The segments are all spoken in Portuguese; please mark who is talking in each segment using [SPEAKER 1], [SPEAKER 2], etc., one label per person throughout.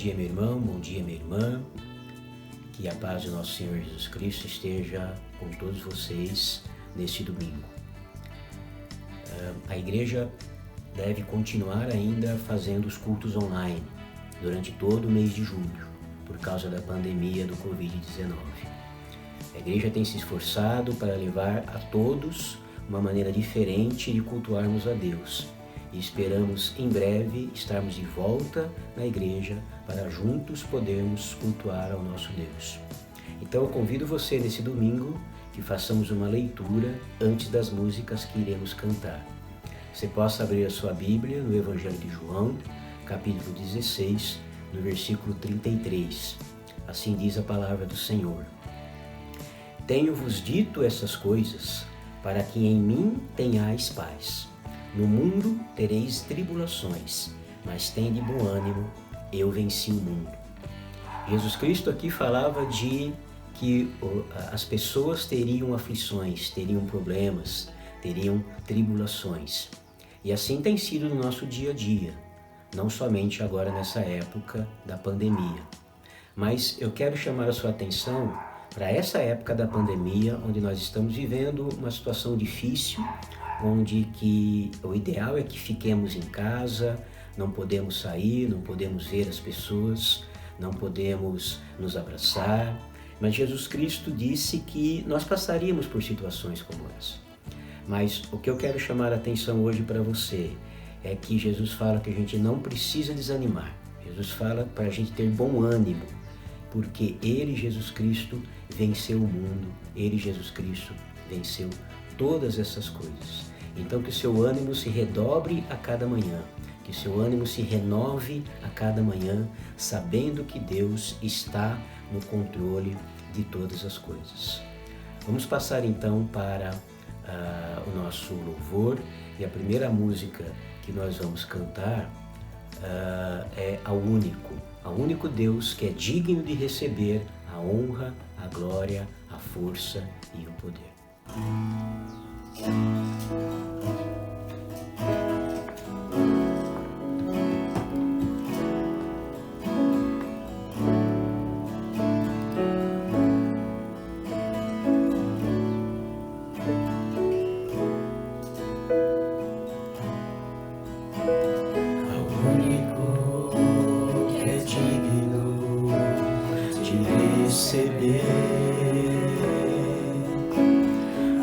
[SPEAKER 1] dia, meu irmão, bom dia, minha irmã. Que a paz do nosso Senhor Jesus Cristo esteja com todos vocês neste domingo. A igreja deve continuar ainda fazendo os cultos online durante todo o mês de julho, por causa da pandemia do Covid-19. A igreja tem se esforçado para levar a todos uma maneira diferente de cultuarmos a Deus. E esperamos em breve estarmos de volta na igreja para juntos podermos cultuar ao nosso Deus. Então eu convido você nesse domingo que façamos uma leitura antes das músicas que iremos cantar. Você possa abrir a sua Bíblia no Evangelho de João, capítulo 16, no versículo 33. Assim diz a palavra do Senhor. Tenho-vos dito essas coisas para que em mim tenhais paz. No mundo tereis tribulações, mas tende bom ânimo, eu venci o mundo. Jesus Cristo aqui falava de que as pessoas teriam aflições, teriam problemas, teriam tribulações. E assim tem sido no nosso dia a dia, não somente agora nessa época da pandemia. Mas eu quero chamar a sua atenção para essa época da pandemia, onde nós estamos vivendo uma situação difícil, onde que o ideal é que fiquemos em casa, não podemos sair, não podemos ver as pessoas, não podemos nos abraçar. Mas Jesus Cristo disse que nós passaríamos por situações como essa. Mas o que eu quero chamar a atenção hoje para você é que Jesus fala que a gente não precisa desanimar. Jesus fala para a gente ter bom ânimo, porque Ele, Jesus Cristo, venceu o mundo, Ele, Jesus Cristo, venceu todas essas coisas. Então que o seu ânimo se redobre a cada manhã, que o seu ânimo se renove a cada manhã, sabendo que Deus está no controle de todas as coisas. Vamos passar então para o nosso louvor, e a primeira música que nós vamos cantar é ao único Deus que é digno de receber a honra, a glória, a força e o poder.
[SPEAKER 2] Receber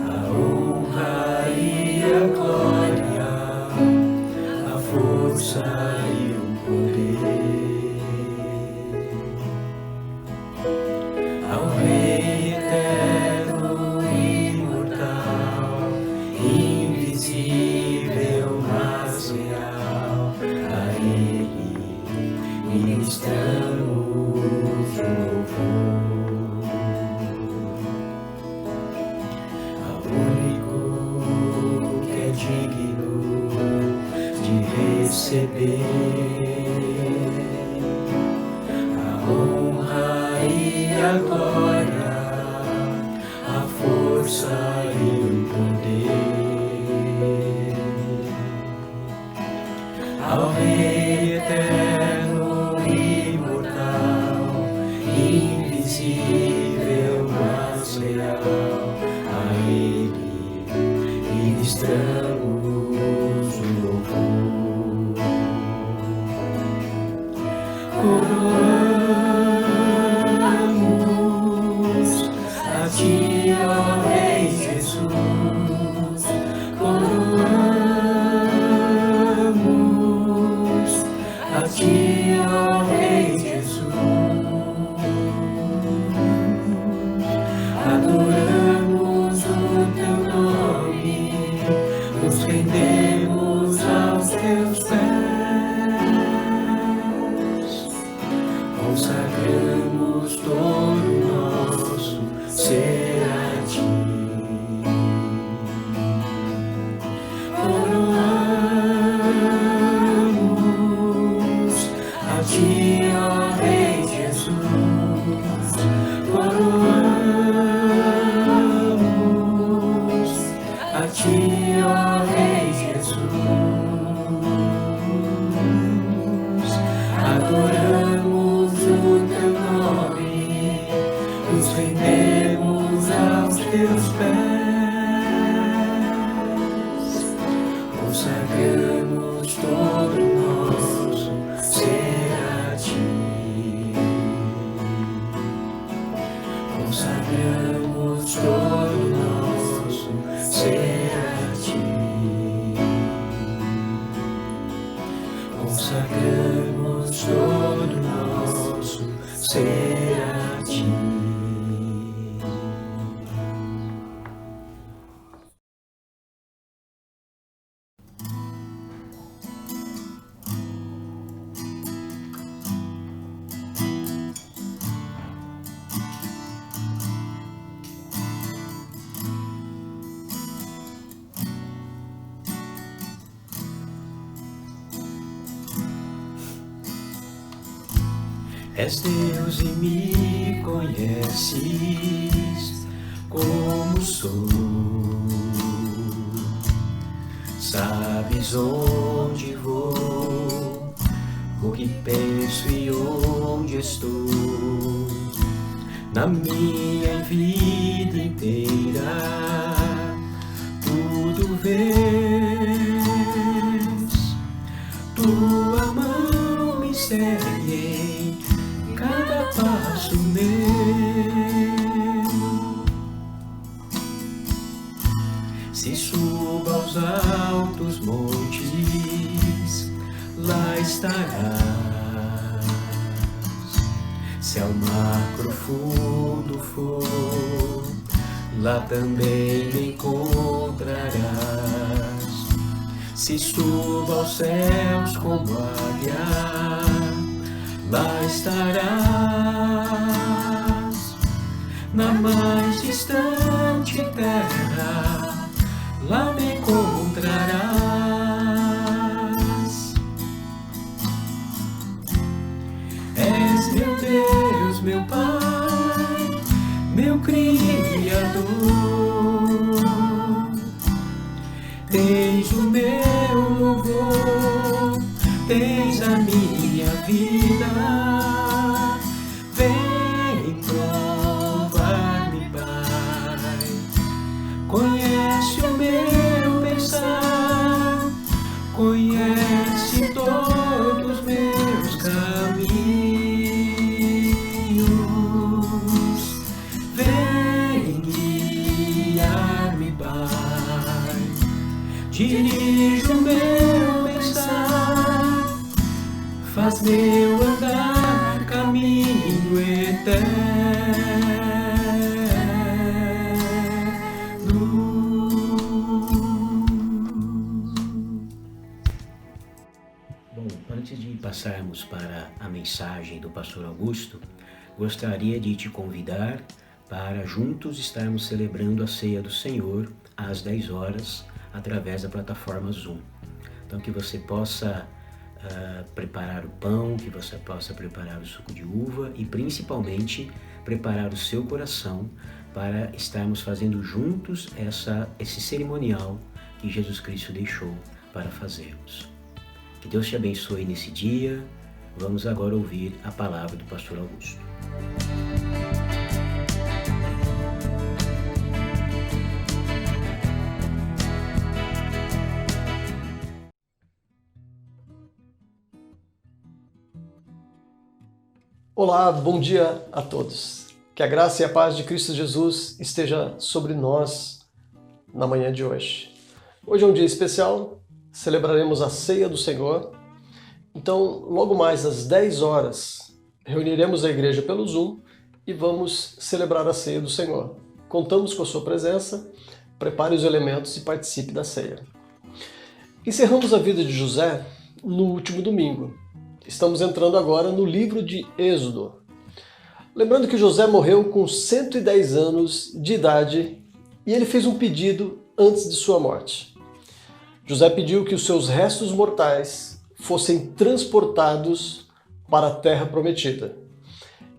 [SPEAKER 2] a honra e a glória, a força e o poder ao Rei eterno e imortal, invisível mas real, a Ele ministramos o louvor. Digno de receber a honra e a glória, a força e o poder ao Rei eterno e imortal, invisível mas real, a Ele ministramos o louvor. Coroamos a Ti, ó Rei Jesus. Coroamos a Ti, ó Rei Jesus. Adoramos o Teu nome, nos rendemos aos Teus pés, consagramos todo o nosso ser a Ti. Coroamos a Ti, ó Rei Jesus. Coroamos a Ti, ó Rei Jesus. consagramos todo o nosso ser a Ti. Consagramos todo o nosso ser a Ti. Consagramos todo o nosso ser a Ti.
[SPEAKER 1] És Deus e me conheces como sou. Sabes onde vou, o que penso e onde estou. Na minha vida inteira, tudo vês. Tua mão me segue em cada passo meu. Se subo aos altos montes, lá estarás. Se ao mar profundo for, lá também me encontrarás. Se subo aos céus como águia, lá estarás. Na mais distante terra, lá me encontrarás. És meu Deus, meu Pai, meu Criador. Tens o meu louvor, tens a minha vida. Vem provar-me, Pai. Conhece o meu pensar, conhece todos os meus caminhos. Vem guiar-me, Pai. Dirige o meu pensar, faz meu andar caminho eterno. Bom, antes de passarmos para a mensagem do pastor Augusto, gostaria de te convidar para juntos estarmos celebrando a Ceia do Senhor às 10 horas, através da plataforma Zoom. Então que você possa preparar o pão, que você possa preparar o suco de uva e principalmente preparar o seu coração para estarmos fazendo juntos esse cerimonial que Jesus Cristo deixou para fazermos. Que Deus te abençoe nesse dia. Vamos agora ouvir a palavra do pastor Augusto.
[SPEAKER 3] Olá, bom dia a todos. Que a graça e a paz de Cristo Jesus esteja sobre nós na manhã de hoje. Hoje é um dia especial, celebraremos a Ceia do Senhor. Então, logo mais às 10 horas, reuniremos a igreja pelo Zoom e vamos celebrar a Ceia do Senhor. Contamos com a sua presença, prepare os elementos e participe da ceia. Encerramos a vida de José no último domingo. Estamos entrando agora no livro de Êxodo. Lembrando que José morreu com 110 anos de idade e ele fez um pedido antes de sua morte. José pediu que os seus restos mortais fossem transportados para a terra prometida.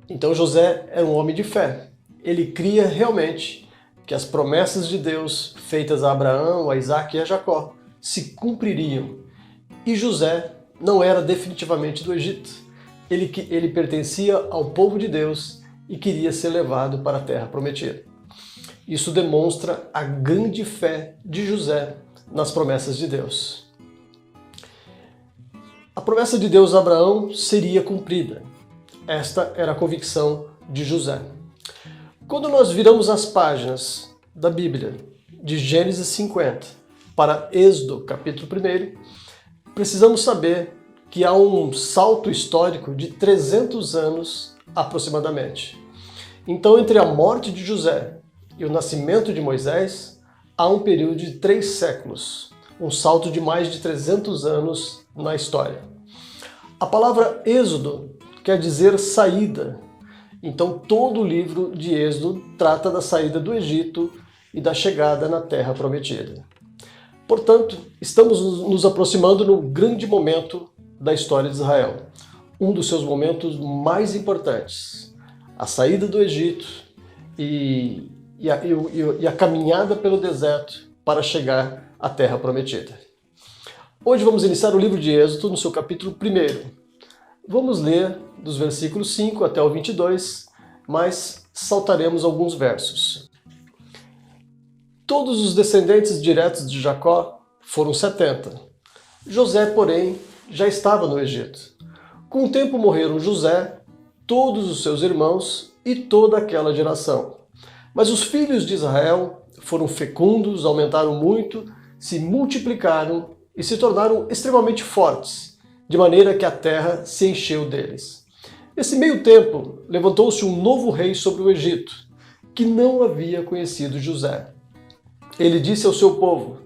[SPEAKER 3] Então José era um homem de fé. Ele cria realmente que as promessas de Deus feitas a Abraão, a Isaac e a Jacó se cumpririam. E José não era definitivamente do Egito. Ele pertencia ao povo de Deus e queria ser levado para a terra prometida. Isso demonstra a grande fé de José nas promessas de Deus. A promessa de Deus a Abraão seria cumprida. Esta era a convicção de José. Quando nós viramos as páginas da Bíblia, de Gênesis 50 para Êxodo, capítulo 1, precisamos saber que há um salto histórico de 300 anos aproximadamente. Então, entre a morte de José e o nascimento de Moisés, há um período de 3 séculos, um salto de mais de 300 anos na história. A palavra Êxodo quer dizer saída. Então, todo o livro de Êxodo trata da saída do Egito e da chegada na Terra Prometida. Portanto, estamos nos aproximando no grande momento da história de Israel, um dos seus momentos mais importantes, a saída do Egito e a caminhada pelo deserto para chegar à Terra Prometida. Hoje vamos iniciar o livro de Êxodo no seu capítulo 1. Vamos ler dos versículos 5 até o 22, mas saltaremos alguns versos. Todos os descendentes diretos de Jacó foram 70. José, porém, já estava no Egito. Com o tempo morreram José, todos os seus irmãos e toda aquela geração. Mas os filhos de Israel foram fecundos, aumentaram muito, se multiplicaram e se tornaram extremamente fortes, de maneira que a terra se encheu deles. Nesse meio tempo, levantou-se um novo rei sobre o Egito, que não havia conhecido José. Ele disse ao seu povo: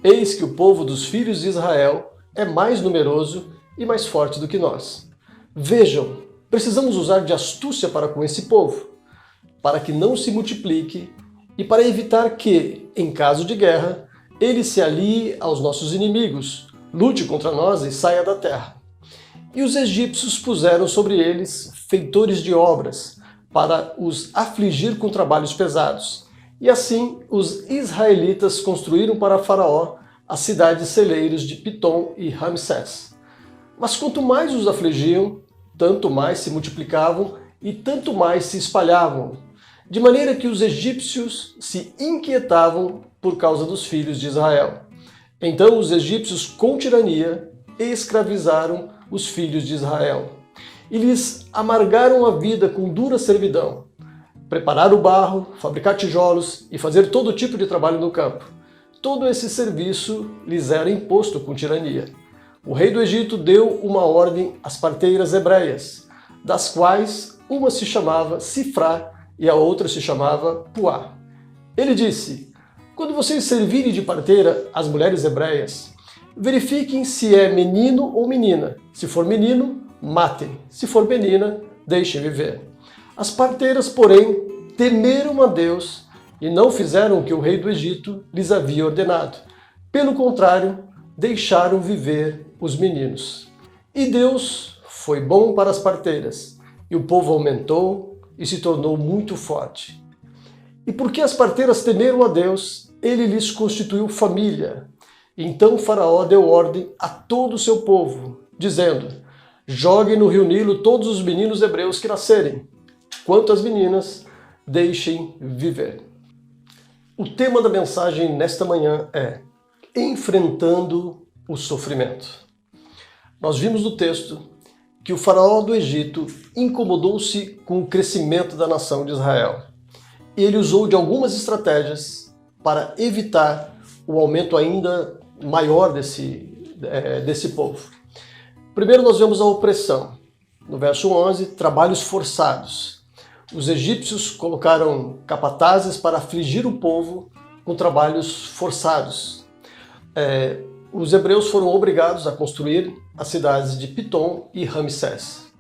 [SPEAKER 3] eis que o povo dos filhos de Israel é mais numeroso e mais forte do que nós. Vejam, precisamos usar de astúcia para com esse povo, para que não se multiplique e para evitar que, em caso de guerra, ele se alie aos nossos inimigos, lute contra nós e saia da terra. E os egípcios puseram sobre eles feitores de obras, para os afligir com trabalhos pesados. E assim os israelitas construíram para Faraó as cidades celeiros de Pitom e Ramsés. Mas quanto mais os afligiam, tanto mais se multiplicavam e tanto mais se espalhavam, de maneira que os egípcios se inquietavam por causa dos filhos de Israel. Então os egípcios, com tirania, escravizaram os filhos de Israel e lhes amargaram a vida com dura servidão. Preparar o barro, fabricar tijolos e fazer todo tipo de trabalho no campo. Todo esse serviço lhes era imposto com tirania. O rei do Egito deu uma ordem às parteiras hebreias, das quais uma se chamava Sifrá e a outra se chamava Puá. Ele disse: quando vocês servirem de parteira às mulheres hebreias, verifiquem se é menino ou menina. Se for menino, matem. Se for menina, deixem viver. As parteiras, porém, temeram a Deus e não fizeram o que o rei do Egito lhes havia ordenado. Pelo contrário, deixaram viver os meninos. E Deus foi bom para as parteiras, e o povo aumentou e se tornou muito forte. E porque as parteiras temeram a Deus, ele lhes constituiu família. Então Faraó deu ordem a todo o seu povo, dizendo: joguem no rio Nilo todos os meninos hebreus que nascerem. Quanto às meninas, deixem viver. O tema da mensagem nesta manhã é enfrentando o sofrimento. Nós vimos no texto que o faraó do Egito incomodou-se com o crescimento da nação de Israel. E ele usou de algumas estratégias para evitar o aumento ainda maior desse povo. Primeiro nós vemos a opressão. No verso 11, trabalhos forçados. Os egípcios colocaram capatazes para afligir o povo com trabalhos forçados. Os hebreus foram obrigados a construir as cidades de Pitom e Ramsés.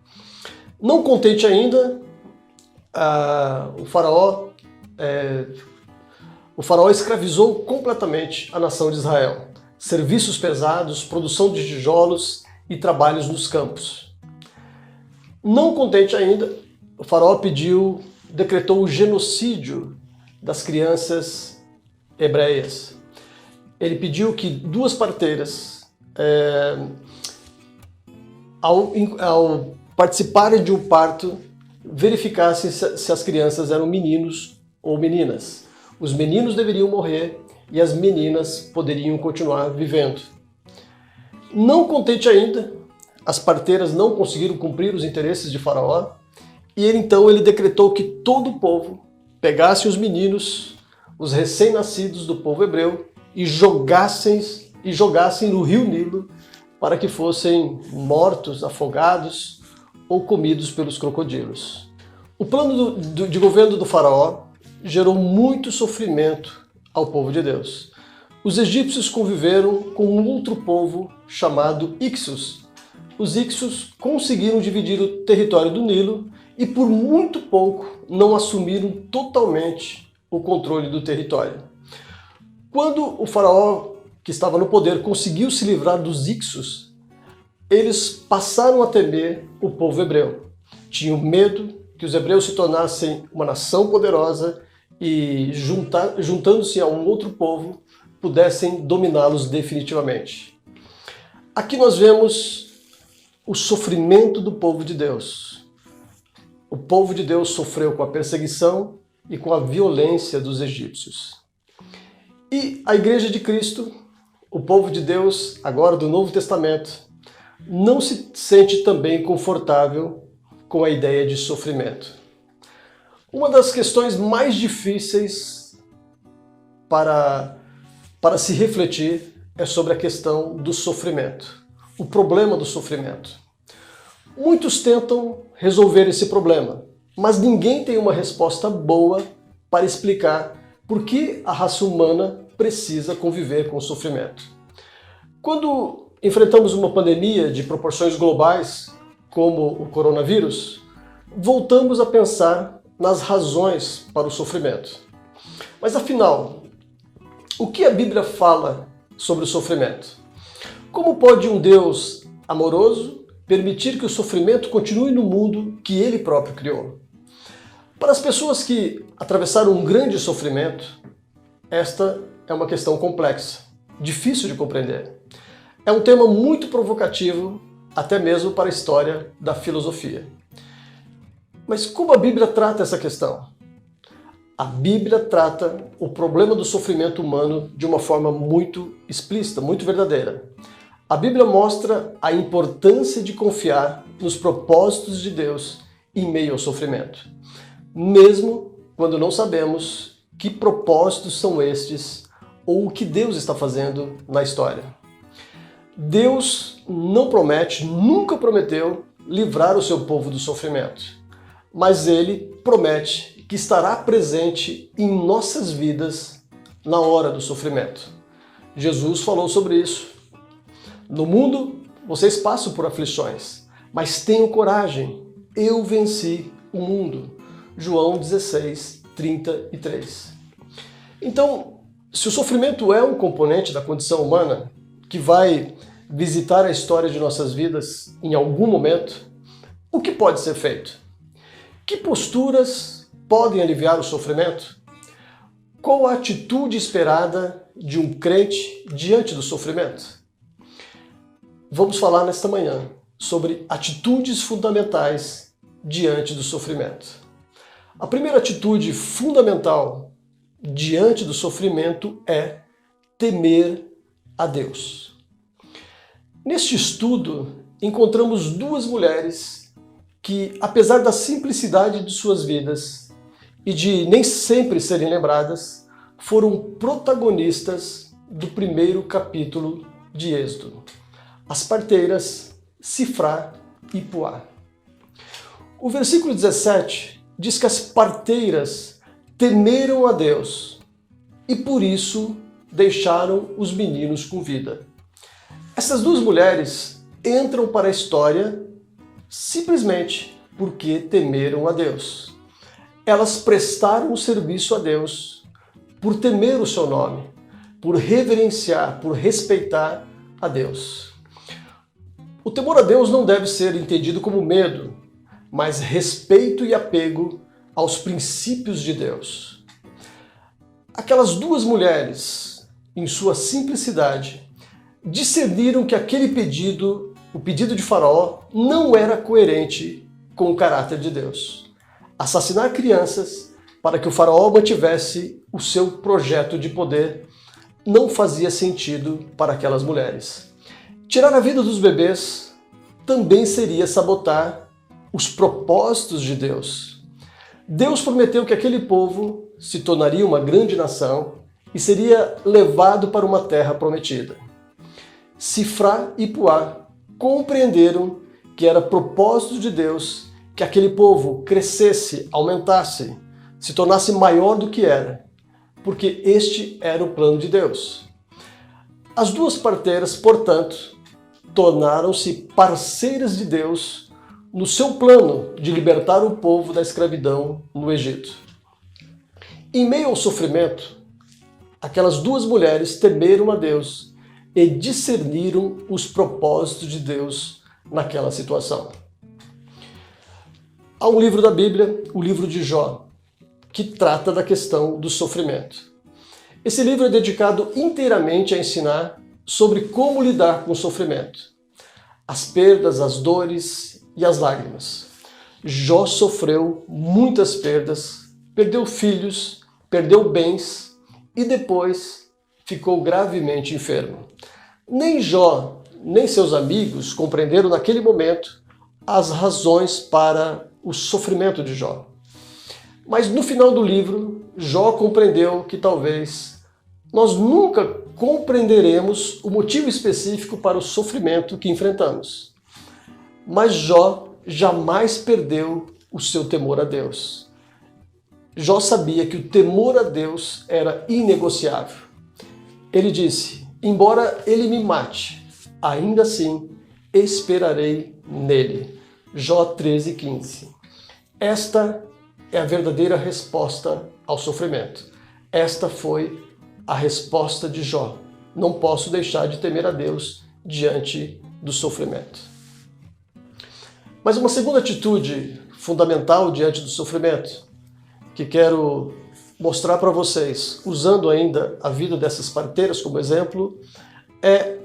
[SPEAKER 3] Não contente ainda, o faraó escravizou completamente a nação de Israel. Serviços pesados, produção de tijolos e trabalhos nos campos. Não contente ainda, o faraó decretou o genocídio das crianças hebreias. Ele pediu que 2 parteiras, ao participarem de um parto, verificassem se as crianças eram meninos ou meninas. Os meninos deveriam morrer e as meninas poderiam continuar vivendo. Não contente ainda, as parteiras não conseguiram cumprir os interesses de Faraó, e ele decretou que todo o povo pegasse os meninos, os recém-nascidos do povo hebreu, e jogassem no rio Nilo para que fossem mortos, afogados ou comidos pelos crocodilos. O plano de governo do Faraó gerou muito sofrimento ao povo de Deus. Os egípcios conviveram com um outro povo chamado Ixos. Os Ixos conseguiram dividir o território do Nilo e por muito pouco não assumiram totalmente o controle do território. Quando o faraó que estava no poder conseguiu se livrar dos Ixos, eles passaram a temer o povo hebreu. Tinham medo que os hebreus se tornassem uma nação poderosa e, juntando-se a um outro povo, pudessem dominá-los definitivamente. Aqui nós vemos o sofrimento do povo de Deus. O povo de Deus sofreu com a perseguição e com a violência dos egípcios. E a Igreja de Cristo, o povo de Deus, agora do Novo Testamento, não se sente também confortável com a ideia de sofrimento. Uma das questões mais difíceis para se refletir é sobre a questão do sofrimento, o problema do sofrimento. Muitos tentam resolver esse problema, mas ninguém tem uma resposta boa para explicar por que a raça humana precisa conviver com o sofrimento. Quando enfrentamos uma pandemia de proporções globais, como o coronavírus, voltamos a pensar nas razões para o sofrimento. Mas afinal, o que a Bíblia fala sobre o sofrimento? Como pode um Deus amoroso permitir que o sofrimento continue no mundo que Ele próprio criou? Para as pessoas que atravessaram um grande sofrimento, esta é uma questão complexa, difícil de compreender. É um tema muito provocativo, até mesmo para a história da filosofia. Mas como a Bíblia trata essa questão? A Bíblia trata o problema do sofrimento humano de uma forma muito explícita, muito verdadeira. A Bíblia mostra a importância de confiar nos propósitos de Deus em meio ao sofrimento, mesmo quando não sabemos que propósitos são estes ou o que Deus está fazendo na história. Deus não promete, nunca prometeu livrar o seu povo do sofrimento, mas Ele promete que estará presente em nossas vidas na hora do sofrimento. Jesus falou sobre isso. No mundo, vocês passam por aflições, mas tenham coragem, eu venci o mundo. João 16, 33. Então, se o sofrimento é um componente da condição humana que vai visitar a história de nossas vidas em algum momento, o que pode ser feito? Que posturas podem aliviar o sofrimento? Qual a atitude esperada de um crente diante do sofrimento? Vamos falar nesta manhã sobre atitudes fundamentais diante do sofrimento. A primeira atitude fundamental diante do sofrimento é temer a Deus. Neste estudo, encontramos duas mulheres que, apesar da simplicidade de suas vidas e de nem sempre serem lembradas, foram protagonistas do primeiro capítulo de Êxodo. As parteiras Sifrá e Puá. O versículo 17 diz que as parteiras temeram a Deus e por isso deixaram os meninos com vida. Essas duas mulheres entram para a história simplesmente porque temeram a Deus. Elas prestaram o serviço a Deus por temer o seu nome, por reverenciar, por respeitar a Deus. O temor a Deus não deve ser entendido como medo, mas respeito e apego aos princípios de Deus. Aquelas duas mulheres, em sua simplicidade, discerniram que aquele pedido, o pedido de Faraó, não era coerente com o caráter de Deus. Assassinar crianças para que o Faraó mantivesse o seu projeto de poder não fazia sentido para aquelas mulheres. Tirar a vida dos bebês também seria sabotar os propósitos de Deus. Deus prometeu que aquele povo se tornaria uma grande nação e seria levado para uma terra prometida. Sifrá e Puá compreenderam que era propósito de Deus que aquele povo crescesse, aumentasse, se tornasse maior do que era, porque este era o plano de Deus. As duas parteiras, portanto, tornaram-se parceiras de Deus no seu plano de libertar o povo da escravidão no Egito. Em meio ao sofrimento, aquelas duas mulheres temeram a Deus e discerniram os propósitos de Deus naquela situação. Há um livro da Bíblia, o livro de Jó, que trata da questão do sofrimento. Esse livro é dedicado inteiramente a ensinar sobre como lidar com o sofrimento, as perdas, as dores e as lágrimas. Jó sofreu muitas perdas, perdeu filhos, perdeu bens e depois ficou gravemente enfermo. Nem Jó, nem seus amigos compreenderam naquele momento as razões para o sofrimento de Jó. Mas no final do livro, Jó compreendeu que talvez nós nunca compreenderemos o motivo específico para o sofrimento que enfrentamos. Mas Jó jamais perdeu o seu temor a Deus. Jó sabia que o temor a Deus era inegociável. Ele disse: embora ele me mate, ainda assim esperarei nele. Jó 13:15. Esta é a verdadeira resposta ao sofrimento. Esta foi a resposta de Jó. Não posso deixar de temer a Deus diante do sofrimento. Mas uma segunda atitude fundamental diante do sofrimento, que quero mostrar para vocês, usando ainda a vida dessas parteiras como exemplo, é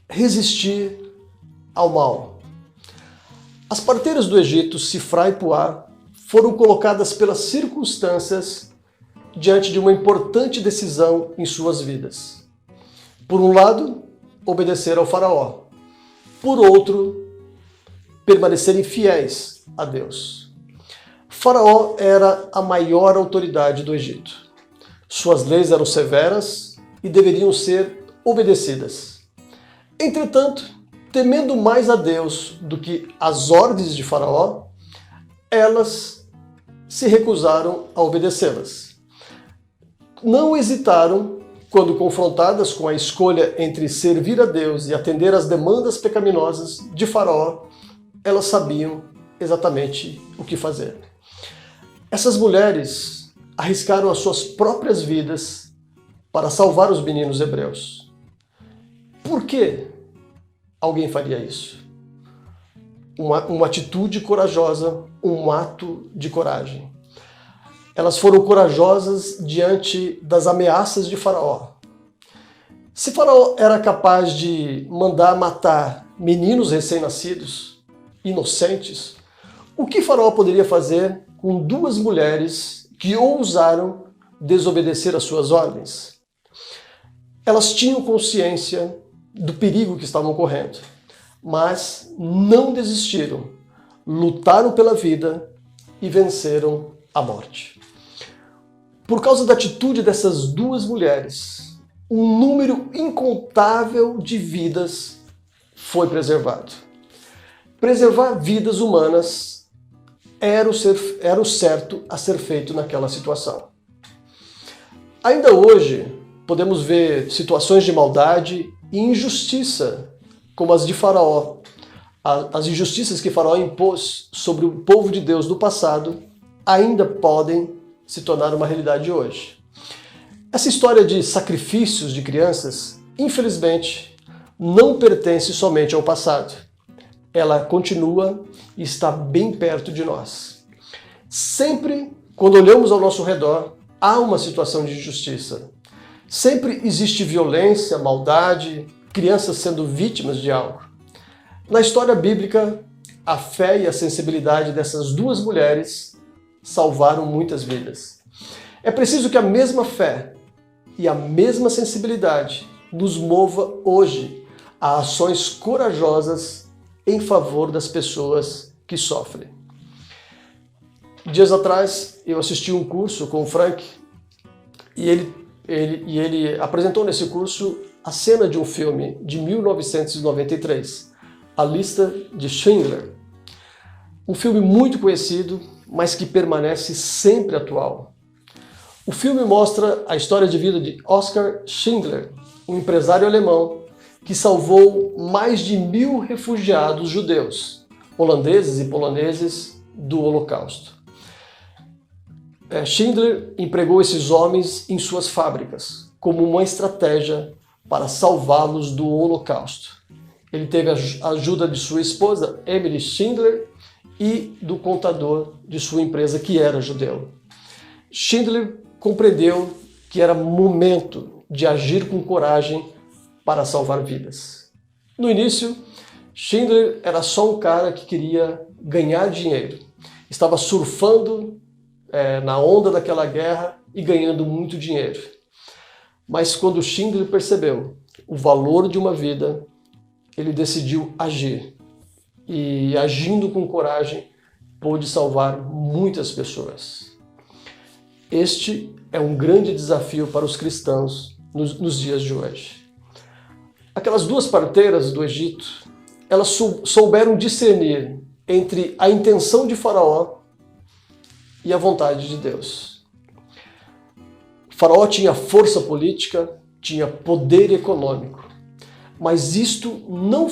[SPEAKER 3] resistir ao mal. As parteiras do Egito, Sifrá e Puá, foram colocadas pelas circunstâncias diante de uma importante decisão em suas vidas. Por um lado, obedecer ao faraó. Por outro, permanecerem fiéis a Deus. Faraó era a maior autoridade do Egito. Suas leis eram severas e deveriam ser obedecidas. Entretanto, temendo mais a Deus do que as ordens de Faraó, elas se recusaram a obedecê-las. Não hesitaram quando confrontadas com a escolha entre servir a Deus e atender às demandas pecaminosas de Faraó, elas sabiam exatamente o que fazer. Essas mulheres arriscaram as suas próprias vidas para salvar os meninos hebreus. Por que alguém faria isso? Uma atitude corajosa, um ato de coragem. Elas foram corajosas diante das ameaças de Faraó. Se Faraó era capaz de mandar matar meninos recém-nascidos, inocentes, o que Faraó poderia fazer com duas mulheres que ousaram desobedecer às suas ordens? Elas tinham consciência do perigo que estavam correndo, mas não desistiram, lutaram pela vida e venceram a morte. Por causa da atitude dessas duas mulheres, um número incontável de vidas foi preservado. Preservar vidas humanas era o certo a ser feito naquela situação. Ainda hoje, podemos ver situações de maldade e injustiça, como as de Faraó. As injustiças que Faraó impôs sobre o povo de Deus no passado ainda podem se tornar uma realidade hoje. Essa história de sacrifícios de crianças, infelizmente, não pertence somente ao passado. Ela continua e está bem perto de nós. Sempre, quando olhamos ao nosso redor, há uma situação de injustiça. Sempre existe violência, maldade, crianças sendo vítimas de algo. Na história bíblica, a fé e a sensibilidade dessas duas mulheres salvaram muitas vidas. É preciso que a mesma fé e a mesma sensibilidade nos mova hoje a ações corajosas em favor das pessoas que sofrem. Dias atrás eu assisti um curso com o Frank e ele apresentou nesse curso a cena de um filme de 1993, A Lista de Schindler. Um filme muito conhecido, mas que permanece sempre atual. O filme mostra a história de vida de Oskar Schindler, um empresário alemão que salvou mais de 1.000 refugiados judeus, holandeses e poloneses, do Holocausto. Schindler empregou esses homens em suas fábricas como uma estratégia para salvá-los do Holocausto. Ele teve a ajuda de sua esposa, Emily Schindler, e do contador de sua empresa, que era judeu. Schindler compreendeu que era momento de agir com coragem para salvar vidas. No início, Schindler era só um cara que queria ganhar dinheiro. Estava surfando na onda daquela guerra e ganhando muito dinheiro. Mas quando Schindler percebeu o valor de uma vida, ele decidiu agir. E agindo com coragem, pôde salvar muitas pessoas. Este é um grande desafio para os cristãos nos dias de hoje. Aquelas duas parteiras do Egito, elas souberam discernir entre a intenção de Faraó e a vontade de Deus. Faraó tinha força política, tinha poder econômico, mas isto não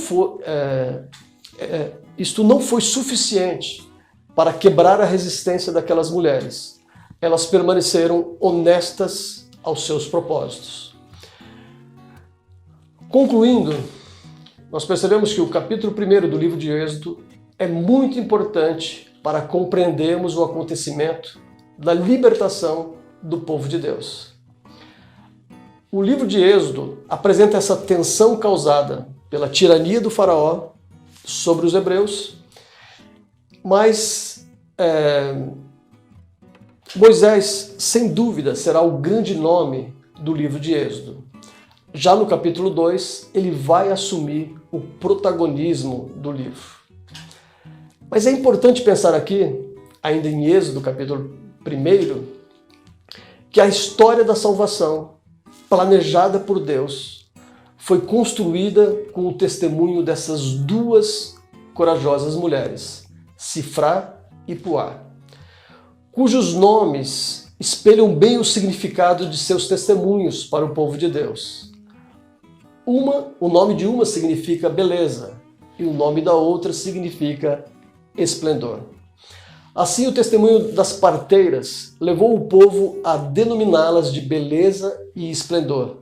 [SPEAKER 3] foi suficiente para quebrar a resistência daquelas mulheres. Elas permaneceram honestas aos seus propósitos. Concluindo, nós percebemos que o capítulo 1 do livro de Êxodo é muito importante para compreendermos o acontecimento da libertação do povo de Deus. O livro de Êxodo apresenta essa tensão causada pela tirania do faraó sobre os hebreus, mas Moisés, sem dúvida, será o grande nome do livro de Êxodo. Já no capítulo 2, ele vai assumir o protagonismo do livro. Mas é importante pensar aqui, ainda em Êxodo, capítulo 1, que a história da salvação, planejada por Deus, foi construída com o testemunho dessas duas corajosas mulheres, Sifrá e Puá, cujos nomes espelham bem o significado de seus testemunhos para o povo de Deus. O nome de uma significa beleza e o nome da outra significa esplendor. Assim, o testemunho das parteiras levou o povo a denominá-las de beleza e esplendor,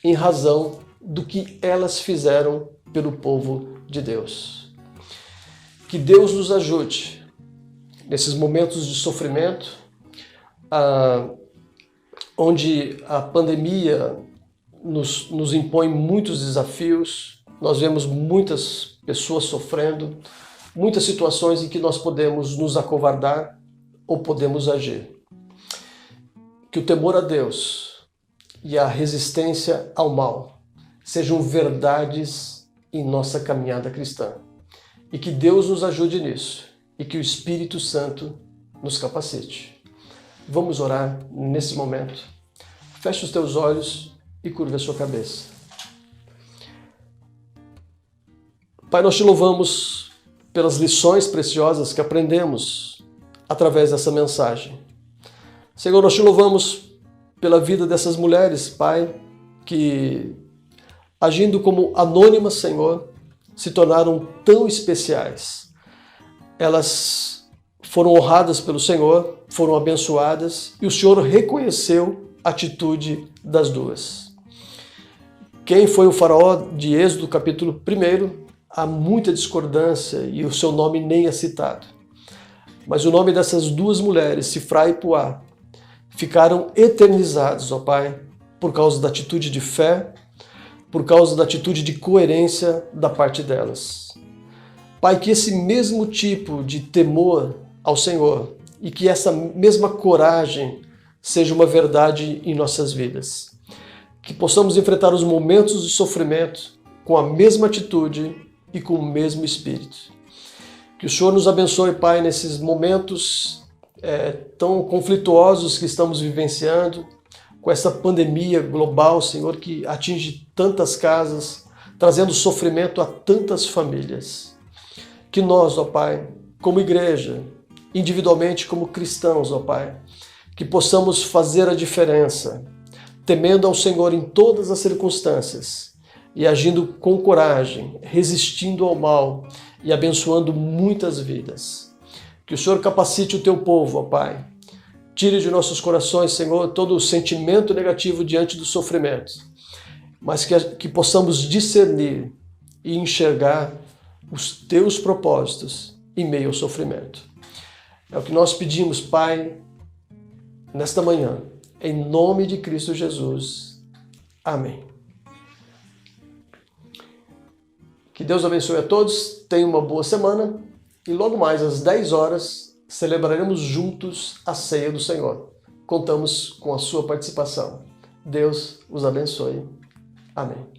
[SPEAKER 3] em razão do que elas fizeram pelo povo de Deus. Que Deus nos ajude nesses momentos de sofrimento, onde a pandemia nos impõe muitos desafios, nós vemos muitas pessoas sofrendo, muitas situações em que nós podemos nos acovardar ou podemos agir. Que o temor a Deus e a resistência ao mal sejam verdades em nossa caminhada cristã. E que Deus nos ajude nisso e que o Espírito Santo nos capacite. Vamos orar nesse momento. Feche os teus olhos e curva a sua cabeça. Pai, nós te louvamos pelas lições preciosas que aprendemos através dessa mensagem. Senhor, nós te louvamos pela vida dessas mulheres, Pai, que, agindo como anônimas, Senhor, se tornaram tão especiais. Elas foram honradas pelo Senhor, foram abençoadas, e o Senhor reconheceu a atitude das duas. Quem foi o faraó de Êxodo, capítulo 1, há muita discordância e o seu nome nem é citado. Mas o nome dessas duas mulheres, Sifrá e Puá, ficaram eternizados, ó Pai, por causa da atitude de fé, por causa da atitude de coerência da parte delas. Pai, que esse mesmo tipo de temor ao Senhor e que essa mesma coragem seja uma verdade em nossas vidas. que possamos enfrentar os momentos de sofrimento com a mesma atitude e com o mesmo espírito. Que o Senhor nos abençoe, Pai, nesses momentos tão conflituosos que estamos vivenciando, com essa pandemia global, Senhor, que atinge tantas casas, trazendo sofrimento a tantas famílias. Que nós, ó Pai, como igreja, individualmente como cristãos, ó Pai, que possamos fazer a diferença, temendo ao Senhor em todas as circunstâncias e agindo com coragem, resistindo ao mal e abençoando muitas vidas. Que o Senhor capacite o teu povo, ó Pai. Tire de nossos corações, Senhor, todo o sentimento negativo diante do sofrimento, mas que possamos discernir e enxergar os teus propósitos em meio ao sofrimento. É o que nós pedimos, Pai, nesta manhã, em nome de Cristo Jesus. Amém. Que Deus abençoe a todos, tenham uma boa semana e logo mais às 10 horas celebraremos juntos a ceia do Senhor. Contamos com a sua participação. Deus os abençoe. Amém.